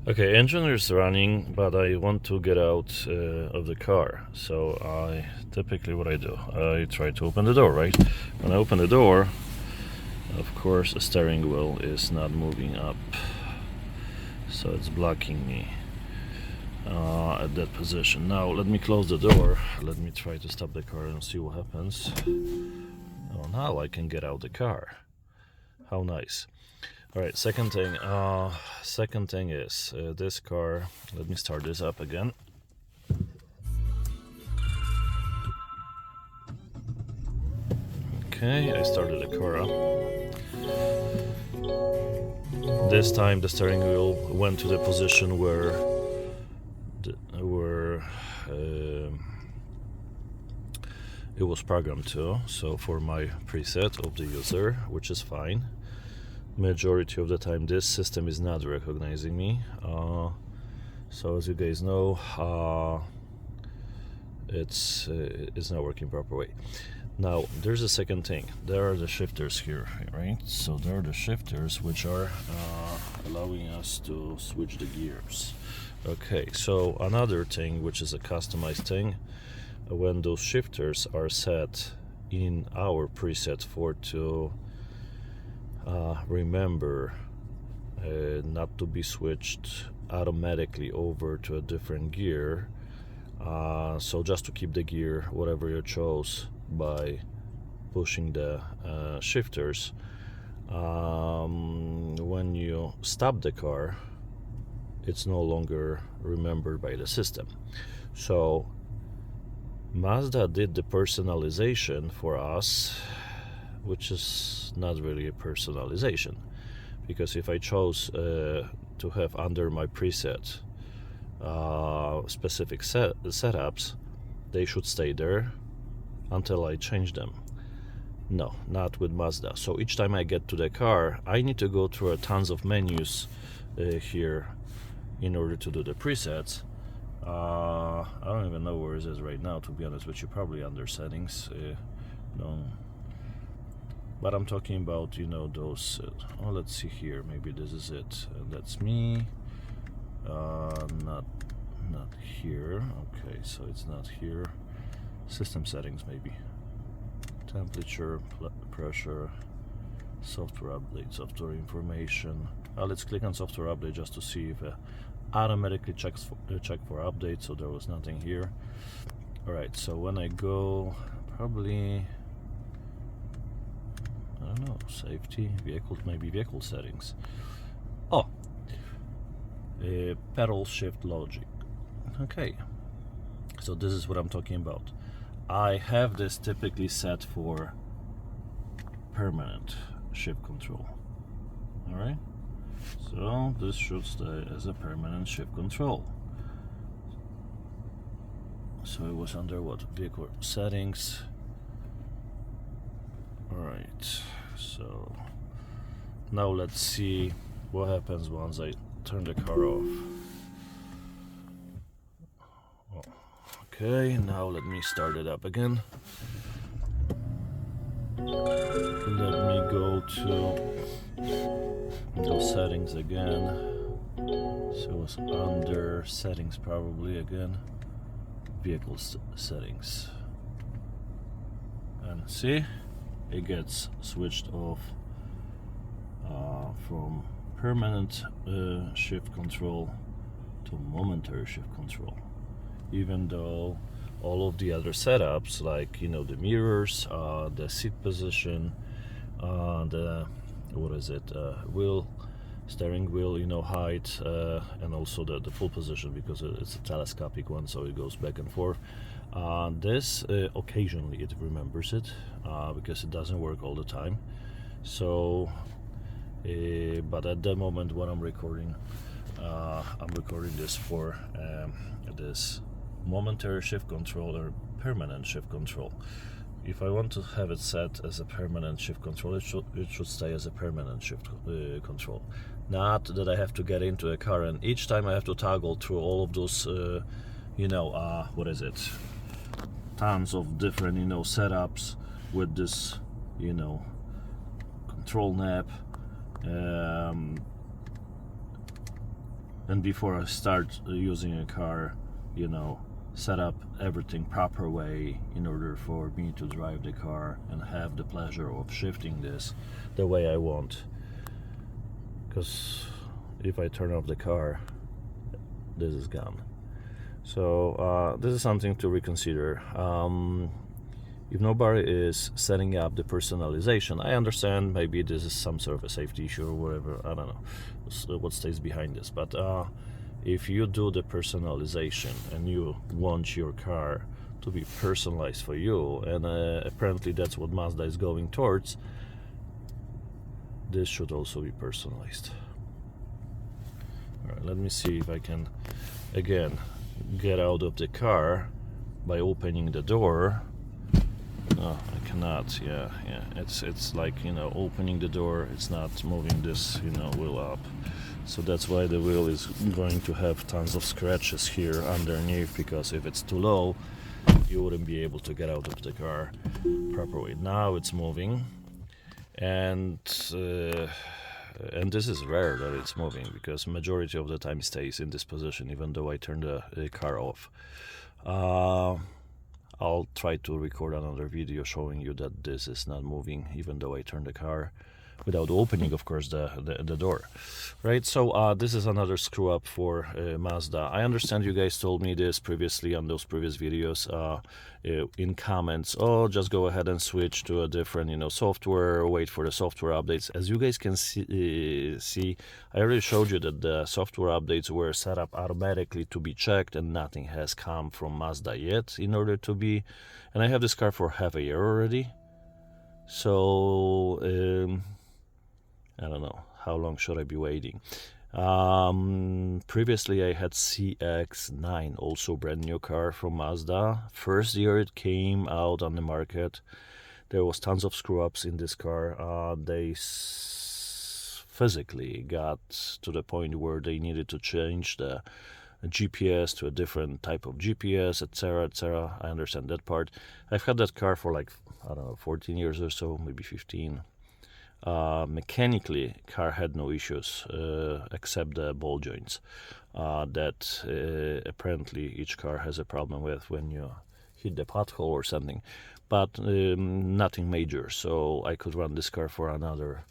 Okay, engine is running, but I want to get out of the car. So typically what I do, I try to open the door, right? When I open the door, of course, the steering wheel is not moving up, so it's blocking me at that position. Now let me close the door. Let me try to stop the car and see what happens. Oh, now I can get out the car. How nice. All right, second thing is this car. Let me start this up again. Okay, I started the car up. This time the steering wheel went to the position where it was programmed to, so for my preset of the user, which is fine. Majority of the time this system is not recognizing me, so as you guys know, it's not working proper way. Now there's a second thing. There are the shifters here, right? So there are the shifters which are allowing us to switch the gears. Okay, so another thing which is a customized thing, when those shifters are set in our preset for to remember not to be switched automatically over to a different gear, so just to keep the gear whatever you chose by pushing the shifters, when you stop the car it's no longer remembered by the system. So Mazda did the personalization for us, which is not really a personalization, because if I chose to have under my preset specific setups, they should stay there until I change them. No, not with Mazda. So each time I get to the car, I need to go through tons of menus here in order to do the presets. I don't even know where it is right now, to be honest with you. Probably under settings. No, but I'm talking about, you know, those oh, let's see here, maybe this is it. That's me. Not here. Okay, so it's not here. System settings, maybe. Temperature, pressure, software update, software information. Let's click on software update just to see if it automatically check for updates. So there was nothing here. All right, so when I go, probably, I don't know, safety, vehicles, maybe vehicle settings. Oh, pedal shift logic. Okay, so this is what I'm talking about. I have this typically set for permanent shift control. All right, so this should stay as a permanent shift control. So it was under what? Vehicle settings. All right, so now let's see what happens once I turn the car off. Okay, now let me start it up again. Let me go to those settings again. So it's under settings, probably again. Vehicle settings. And see, it gets switched off from permanent shift control to momentary shift control. Even though all of the other setups, like, you know, the mirrors, the seat position, the steering wheel, you know, height, and also the full position, because it's a telescopic one, so it goes back and forth. This occasionally it remembers it, because it doesn't work all the time. So but at the moment when I'm recording this for this momentary shift control or permanent shift control. If I want to have it set as a permanent shift control, it should stay as a permanent shift control. Not that I have to get into a car and each time I have to toggle through all of those tons of different, you know, setups with this, you know, control knob, And before I start using a car, set up everything proper way in order for me to drive the car and have the pleasure of shifting this the way I want. Because if I turn off the car, this is gone. So this is something to reconsider. If nobody is setting up the personalization, I understand maybe this is some sort of a safety issue or whatever, I don't know what stays behind this, but if you do the personalization and you want your car to be personalized for you, and apparently that's what Mazda is going towards, this should also be personalized. Alright, let me see if I can again get out of the car by opening the door. No, I cannot. Yeah. It's like, opening the door. It's not moving this, wheel up. So that's why the wheel is going to have tons of scratches here underneath, because if it's too low, you wouldn't be able to get out of the car properly. Now it's moving, and this is rare that it's moving, because majority of the time it stays in this position even though I turn the car off. I'll try to record another video showing you that this is not moving even though I turn the car without opening, of course, the door. Right, so this is another screw up for Mazda. I understand you guys told me this previously on those previous videos in comments. Oh, just go ahead and switch to a different software, wait for the software updates. As you guys can see, I already showed you that the software updates were set up automatically to be checked, and nothing has come from Mazda yet in order to be, and I have this car for half a year already. So I don't know how long should I be waiting. Previously I had CX-90, also brand new car from Mazda. First year it came out on the market, there was tons of screw ups in this car. They physically got to the point where they needed to change the GPS to a different type of GPS, etc., etc. I understand that part. I've had that car for like, I don't know, 14 years or so, maybe 15. Mechanically, car had no issues except the ball joints that apparently each car has a problem with when you hit the pothole or something, but nothing major. So I could run this car for another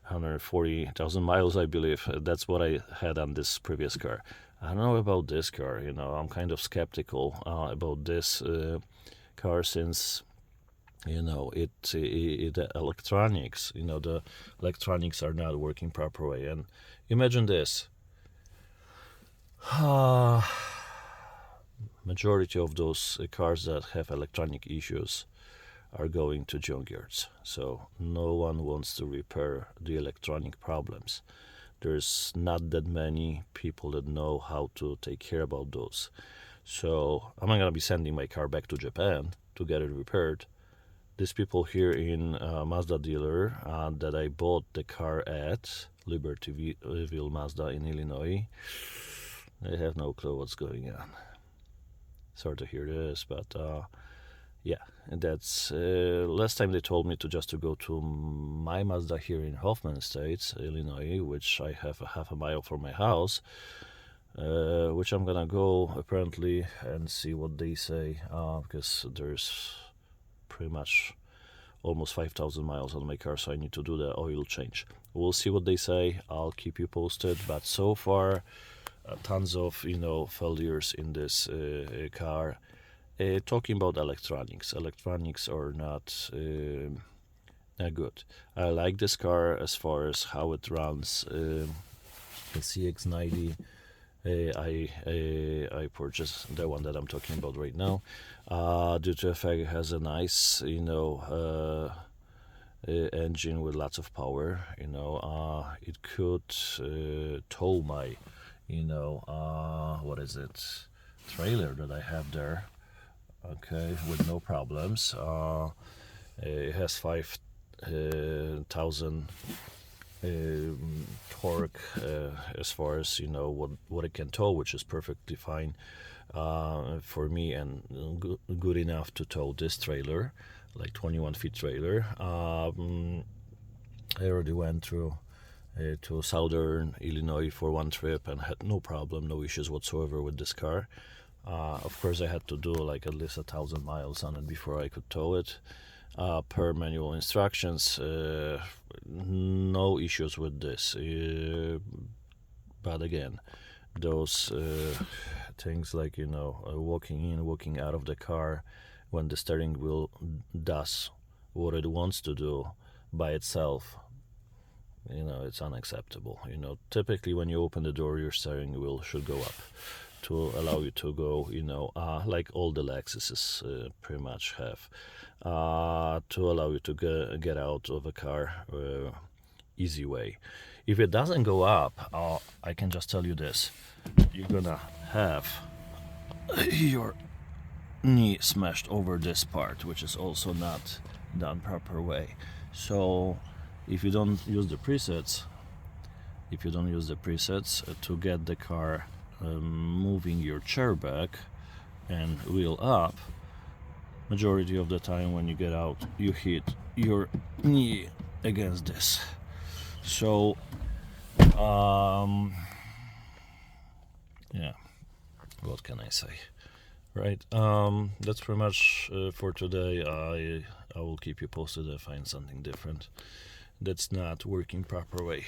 140,000 miles, I believe. That's what I had on this previous car. I don't know about this car. I'm kind of skeptical about this car, since the electronics, the electronics are not working properly. And imagine this, majority of those cars that have electronic issues are going to junkyards, so no one wants to repair the electronic problems. There's not that many people that know how to take care about those. So I'm not gonna be sending my car back to Japan to get it repaired. These people here in Mazda dealer that I bought the car at, Libertyville Mazda in Illinois, they have no clue what's going on. Sorry to hear this, but yeah, and that's last time they told me to go to my Mazda here in Hoffman Estates, Illinois, which I have a half a mile from my house, which I'm gonna go apparently and see what they say, because there's pretty much almost 5,000 miles on my car, so I need to do the oil change. We'll see what they say. I'll keep you posted, but so far tons of failures in this car. Talking about electronics are not good. I like this car as far as how it runs. The CX-90, I purchased the one that I'm talking about right now, due to the fact it has a nice engine with lots of power. It could tow my trailer that I have there, okay, with no problems. It has 5,000 torque as far as what it can tow, which is perfectly fine for me, and good enough to tow this trailer, like 21 feet trailer. I already went through to southern Illinois for one trip and had no problem, no issues whatsoever with this car. Of course, I had to do like at least 1,000 miles on it before I could tow it. Per manual instructions, no issues with this. But again, those things like, walking in, walking out of the car when the steering wheel does what it wants to do by itself, it's unacceptable. Typically when you open the door, your steering wheel should go up to allow you to go, like all the Lexuses pretty much have, to allow you to get out of a car easy way. If it doesn't go up, I can just tell you this: you're gonna have your knee smashed over this part, which is also not done proper way. So if you don't use the presets, to get the car moving your chair back and wheel up, majority of the time when you get out, you hit your knee against this. So yeah, what can I say, right? That's pretty much for today. I will keep you posted if I find something different that's not working proper way.